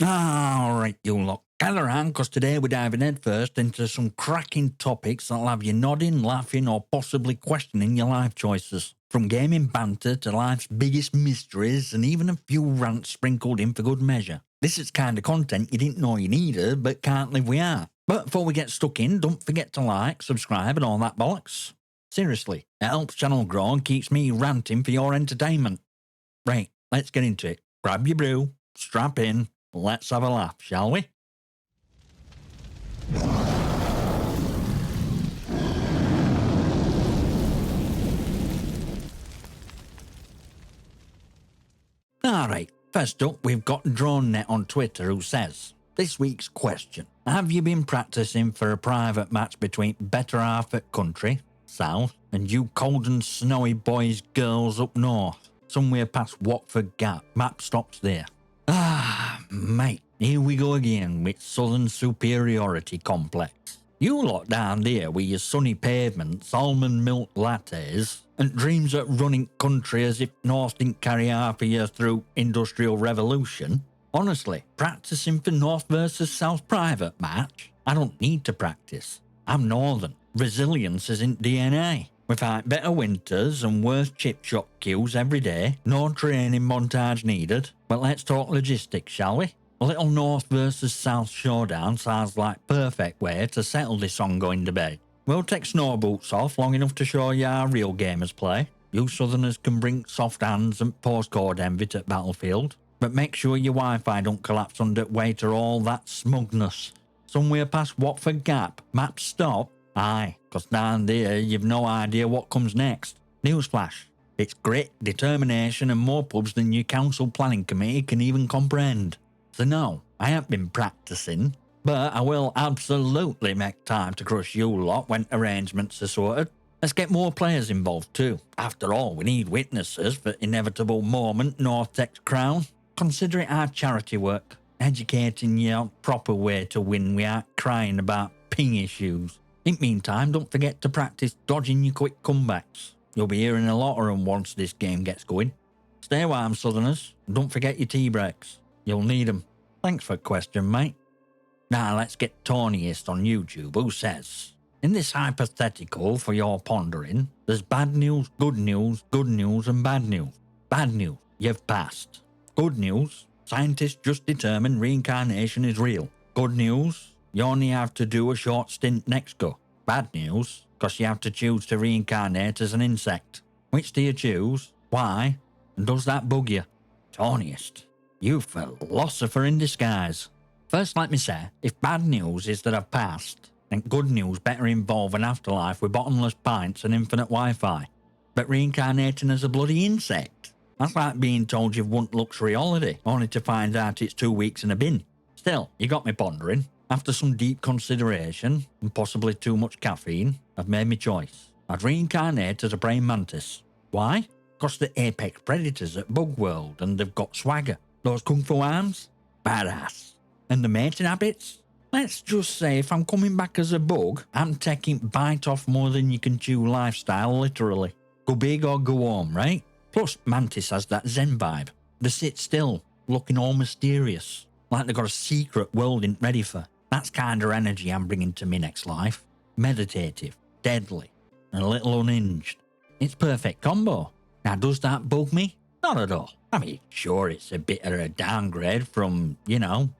Alright, you lot, gather around because today we're diving headfirst into some cracking topics that'll have you nodding, laughing, or possibly questioning your life choices. From gaming banter to life's biggest mysteries, and even a few rants sprinkled in for good measure. This is kind of content you didn't know you needed, but can't live without. But before we get stuck in, don't forget to like, subscribe, and all that bollocks. Seriously, it helps channel grow and keeps me ranting for your entertainment. Right, let's get into it. Grab your brew, strap in, let's have a laugh, shall we? Alright, first up we've got DroneNet on Twitter who says, this week's question, have you been practicing for a private match between better half at country, south, and you cold and snowy boys, girls up north, somewhere past Watford Gap, map stops there. Ah, mate, here we go again with southern superiority complex. You lot down there with your sunny pavements, almond milk lattes, and dreams at running country as if North didn't carry half a year through Industrial Revolution. Honestly, practicing for North versus South private match? I don't need to practice. I'm Northern. Resilience isn't DNA. We fight better winters and worse chip shop queues every day. No training montage needed. But let's talk logistics, shall we? A little North versus South showdown sounds like perfect way to settle this ongoing debate. We'll take snow boots off long enough to show you how real gamers play. You Southerners can bring soft hands and postcode envy to Battlefield. But make sure your Wi-Fi don't collapse under weight or all that smugness. Somewhere past Watford Gap, map stop? Aye, cause down there you've no idea what comes next. Newsflash, it's grit, determination and more pubs than your council planning committee can even comprehend. So no, I haven't been practicing, but I will absolutely make time to crush you lot when arrangements are sorted. Let's get more players involved too. After all, we need witnesses for inevitable moment North Tech's crown. Consider it our charity work, educating you on proper way to win without crying about ping issues. In the meantime, don't forget to practice dodging your quick comebacks. You'll be hearing a lot of them once this game gets going. Stay warm, Southerners, and don't forget your tea breaks. You'll need them. Thanks for the question, mate. Now let's get Tonyist on YouTube who says, in this hypothetical for your pondering, there's bad news, and bad news. Bad news, you've passed. Good news, scientists just determined reincarnation is real. Good news, you only have to do a short stint next go. Bad news, because you have to choose to reincarnate as an insect. Which do you choose? Why? And does that bug you? Tonyist, you philosopher in disguise. First let me say, if bad news is that I've passed, then good news better involve an afterlife with bottomless pints and infinite Wi-Fi. But reincarnating as a bloody insect? That's like being told you've won luxury holiday, only to find out it's 2 weeks in a bin. Still, you got me pondering. After some deep consideration, and possibly too much caffeine, I've made my choice. I'd reincarnate as a praying mantis. Why? Because they're apex predators at Bug World and they've got swagger. Those kung fu arms? Badass. And the mating habits? Let's just say if I'm coming back as a bug, I'm taking bite off more than you can chew lifestyle literally. Go big or go home, right? Plus, mantis has that zen vibe. They sit still, looking all mysterious, like they've got a secret world ain't ready for. That's kind of energy I'm bringing to me next life. Meditative, deadly, and a little unhinged. It's perfect combo. Now does that bug me? Not at all. I mean, sure it's a bit of a downgrade from,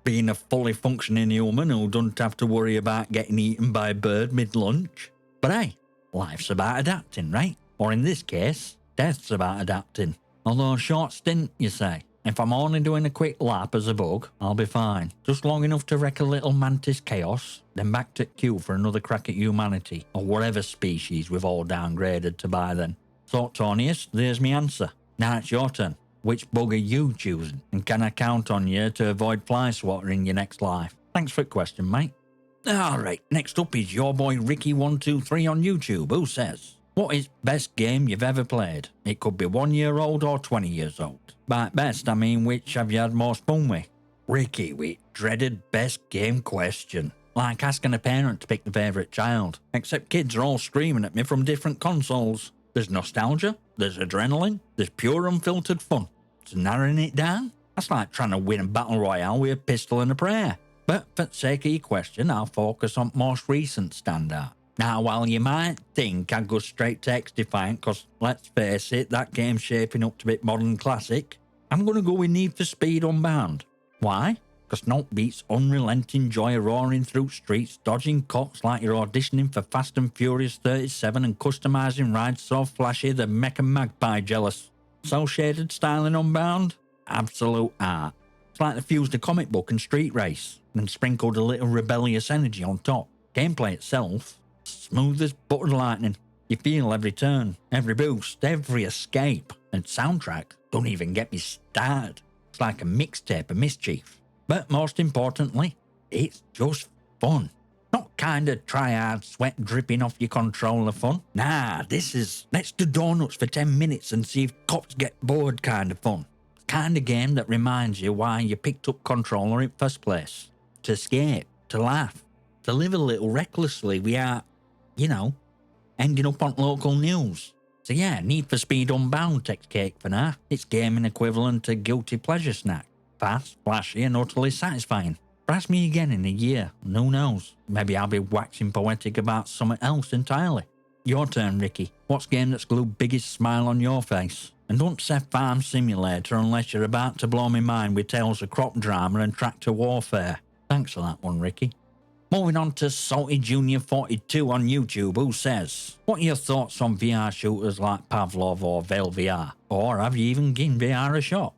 being a fully functioning human who doesn't have to worry about getting eaten by a bird mid-lunch. But hey, life's about adapting, right? Or in this case, death's about adapting. Although a short stint, you say. If I'm only doing a quick lap as a bug, I'll be fine. Just long enough to wreck a little mantis chaos, then back to queue for another crack at humanity, or whatever species we've all downgraded to by then. So, Tonyus, there's my answer. Now it's your turn. Which bug are you choosing? And can I count on you to avoid fly swatter in your next life? Thanks for the question, mate. Alright, next up is your boy Ricky123 on YouTube, who says, what is best game you've ever played? It could be 1 year old or 20 years old. By best, I mean which have you had most fun with? Ricky, with dreaded best game question. Like asking a parent to pick the favourite child. Except kids are all screaming at me from different consoles. There's nostalgia, there's adrenaline, there's pure unfiltered fun. So narrowing it down? That's like trying to win a battle royale with a pistol and a prayer. But for the sake of your question, I'll focus on most recent standout. Now, while you might think I'd go straight to X-Defiant, because let's face it, that game's shaping up to be modern classic, I'm going to go with Need for Speed Unbound. Why? Because naught beats unrelenting joy of roaring through streets, dodging cops like you're auditioning for Fast and Furious 37 and customising rides so flashy the Mecha Magpie jealous. So shaded style in Unbound? Absolute art. It's like they fused a comic book and street race, and sprinkled a little rebellious energy on top. Gameplay itself, smooth as buttered lightning. You feel every turn, every boost, every escape. And soundtrack, don't even get me started. It's like a mixtape of mischief. But most importantly, it's just fun. Not kind of try-hard sweat dripping off your controller fun. Nah, this is let's do donuts for 10 minutes and see if cops get bored kind of fun. It's kind of game that reminds you why you picked up controller in first place. To escape, to laugh, to live a little recklessly without, ending up on local news. So yeah, Need for Speed Unbound takes cake for now. It's gaming equivalent to guilty pleasure snack. Fast, flashy and utterly satisfying. But ask me again in a year, and who knows, maybe I'll be waxing poetic about something else entirely. Your turn, Ricky. What's game that's glued biggest smile on your face? And don't say Farm Simulator unless you're about to blow my mind with tales of crop drama and tractor warfare. Thanks for that one, Ricky. Moving on to Salty Junior 42 on YouTube, who says, what are your thoughts on VR shooters like Pavlov or Veil VR? Or have you even given VR a shot?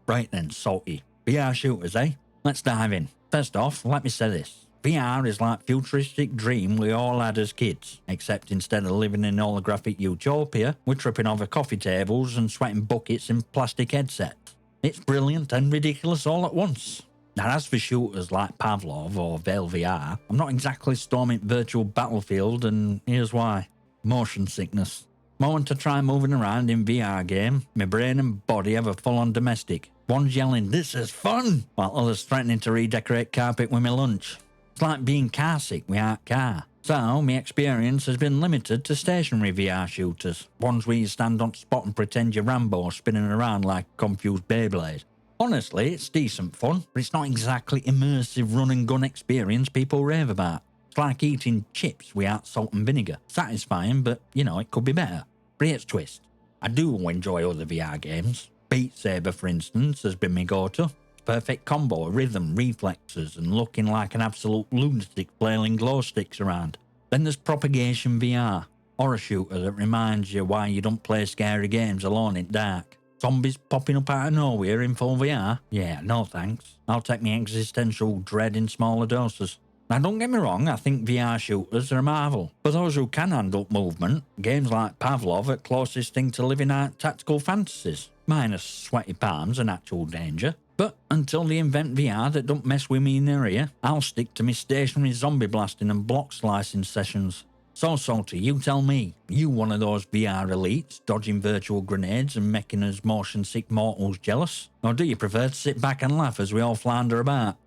Right then, Salty. VR shooters, eh? Let's dive in. First off, let me say this. VR is like futuristic dream we all had as kids, except instead of living in holographic utopia, we're tripping over coffee tables and sweating buckets in plastic headsets. It's brilliant and ridiculous all at once. Now, as for shooters like Pavlov or Veil VR, I'm not exactly storming virtual battlefield, and here's why. Motion sickness. Moment to try moving around in VR game, my brain and body have a full-on domestic. One's yelling, "This is fun!" while others threatening to redecorate carpet with my lunch. It's like being car sick without car. So, my experience has been limited to stationary VR shooters, ones where you stand on spot and pretend you're Rambo spinning around like a confused Beyblade. Honestly, it's decent fun, but it's not exactly immersive run and gun experience people rave about. It's like eating chips without salt and vinegar. Satisfying, but, it could be better. But here's twist. I do enjoy other VR games. Beat Saber, for instance, has been my go-to. Perfect combo of rhythm, reflexes, and looking like an absolute lunatic flailing glow sticks around. Then there's Propagation VR, horror shooter that reminds you why you don't play scary games alone in dark. Zombies popping up out of nowhere in full VR? Yeah, no thanks. I'll take my existential dread in smaller doses. Now don't get me wrong, I think VR shooters are a marvel. For those who can handle movement, games like Pavlov are closest thing to living out tactical fantasies, minus sweaty palms and actual danger. But until they invent VR that don't mess with me in their ear, I'll stick to my stationary zombie blasting and block slicing sessions. So Salty, you tell me, you one of those VR elites dodging virtual grenades and making us motion sick mortals jealous? Or do you prefer to sit back and laugh as we all flounder about?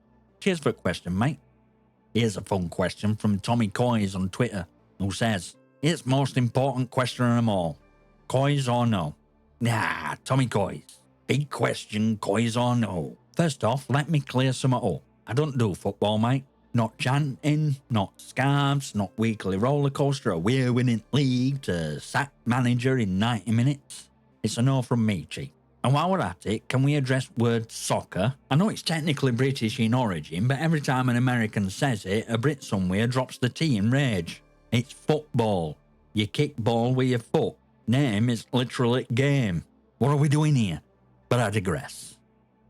Cheers for the question, mate. Here's a fun question from Tommy Coys on Twitter, who says, it's the most important question of them all. Coys or no? Nah, Tommy Coys. Big question, Coys or no? First off, let me clear some up. I don't do football, mate. Not chanting, not scarves, not weekly roller coaster, a we're winning league to sack manager in 90 minutes. It's a no from me, Chief. And while we're at it, can we address word soccer? I know it's technically British in origin, but every time an American says it, a Brit somewhere drops the T in rage. It's football. You kick ball with your foot. Name is literally game. What are we doing here? But I digress.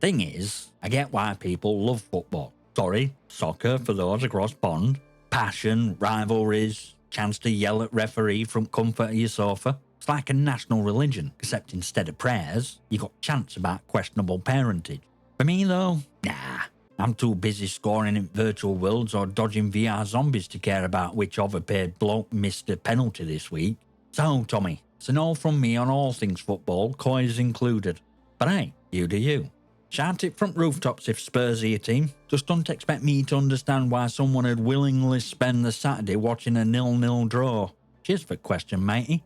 Thing is, I get why people love football. Sorry, soccer for those across pond. Passion, rivalries, chance to yell at referee from comfort of your sofa. It's like a national religion, except instead of prayers, you got chants about questionable parentage. For me though, nah. I'm too busy scoring in virtual worlds or dodging VR zombies to care about which overpaid bloke missed a penalty this week. So, Tommy, it's a no from me on all things football, coys included. But hey, you do you. Shout it from rooftops if Spurs are your team. Just don't expect me to understand why someone would willingly spend the Saturday watching a 0-0 draw. Cheers for the question, matey.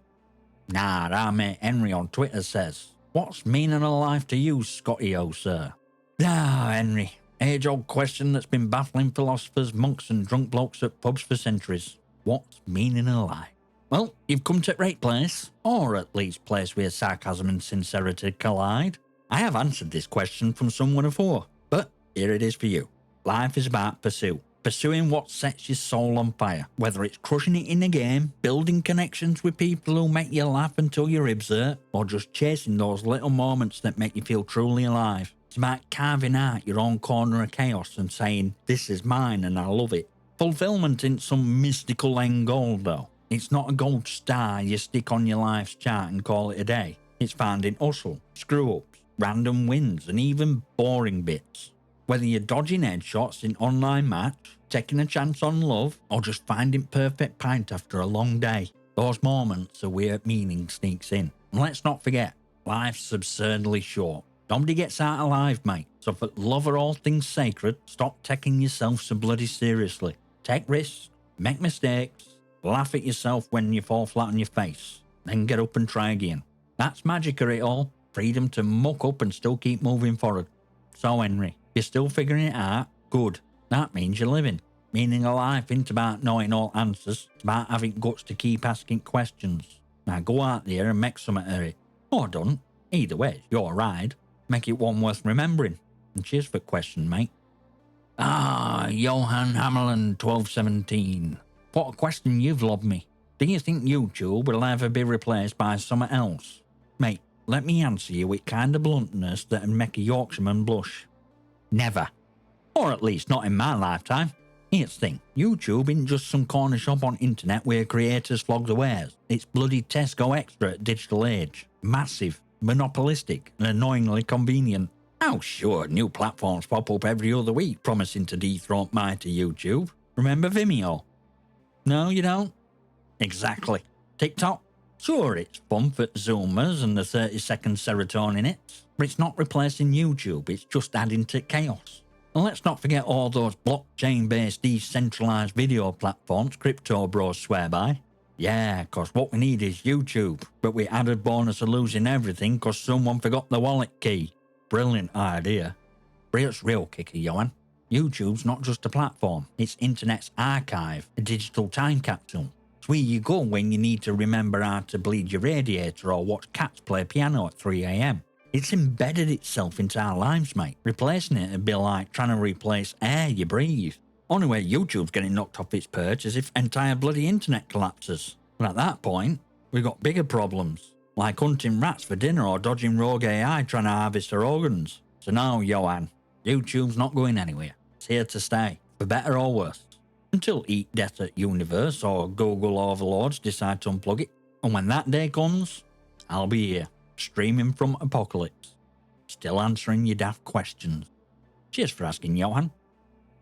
Nah, our mate Henry on Twitter says, what's meaning of life to you, Scotty, oh sir? Ah, Henry, age-old question that's been baffling philosophers, monks and drunk blokes at pubs for centuries. What's meaning of life? Well, you've come to the right place, or at least place where sarcasm and sincerity collide. I have answered this question from someone before, but here it is for you. Life is about pursuit. Pursuing what sets your soul on fire, whether it's crushing it in a game, building connections with people who make you laugh until your ribs hurt, or just chasing those little moments that make you feel truly alive. It's about carving out your own corner of chaos and saying, this is mine and I love it. Fulfillment isn't some mystical end goal though. It's not a gold star you stick on your life's chart and call it a day. It's finding hustle, screw-ups, random wins, and even boring bits. Whether you're dodging headshots in online match, taking a chance on love, or just finding perfect pint after a long day, those moments are where meaning sneaks in. And let's not forget, life's absurdly short. Nobody gets out alive, mate. So for the love of all things sacred, stop taking yourself so bloody seriously. Take risks, make mistakes, laugh at yourself when you fall flat on your face, then get up and try again. That's magic of it all. Freedom to muck up and still keep moving forward. So Henry, you're still figuring it out? Good. That means you're living. Meaning of life isn't about knowing all answers. It's about having guts to keep asking questions. Now go out there and make something of it. Or don't. Either way, it's your ride. Make it one worth remembering. And cheers for the question, mate. Johan Hamlin 1217. What a question you've lobbed me. Do you think YouTube will ever be replaced by something else? Mate, let me answer you with kind of bluntness that'd make a Yorkshireman blush. Never. Or at least not in my lifetime. Here's the thing, YouTube isn't just some corner shop on internet where creators flog the wares. It's bloody Tesco Extra at digital age. Massive, monopolistic, and annoyingly convenient. Oh sure, new platforms pop up every other week promising to dethrone mighty YouTube. Remember Vimeo? No, you don't? Exactly. TikTok? Sure, it's fun for Zoomers and the 30-second serotonin hits, but it's not replacing YouTube, it's just adding to chaos. And let's not forget all those blockchain-based decentralized video platforms crypto bros swear by. Yeah, cause what we need is YouTube, but we added bonus of losing everything cause someone forgot the wallet key. Brilliant idea. But it's real kicker, Johan. YouTube's not just a platform, it's internet's archive, a digital time capsule. It's where you go when you need to remember how to bleed your radiator or watch cats play piano at 3 AM. It's embedded itself into our lives, mate. Replacing it would be like trying to replace air you breathe. Only way YouTube's getting knocked off its perch is if entire bloody internet collapses. And at that point, we've got bigger problems, like hunting rats for dinner or dodging rogue AI trying to harvest our organs. So no, Johan, YouTube's not going anywhere. It's here to stay, for better or worse. Until Eat Death at Universe or Google overlords decide to unplug it. And when that day comes, I'll be here, streaming from Apocalypse, still answering your daft questions. Cheers for asking, Johan.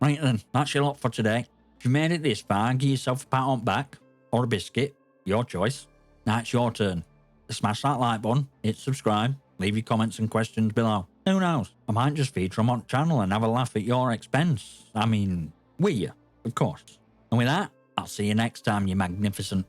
Right then, that's your lot for today. If you made it this far, give yourself a pat on the back, or a biscuit, your choice. Now it's your turn. Smash that like button, hit subscribe, leave your comments and questions below. Who knows, I might just feature them on the channel and have a laugh at your expense. I mean, with you, of course. And with that, I'll see you next time, you magnificent.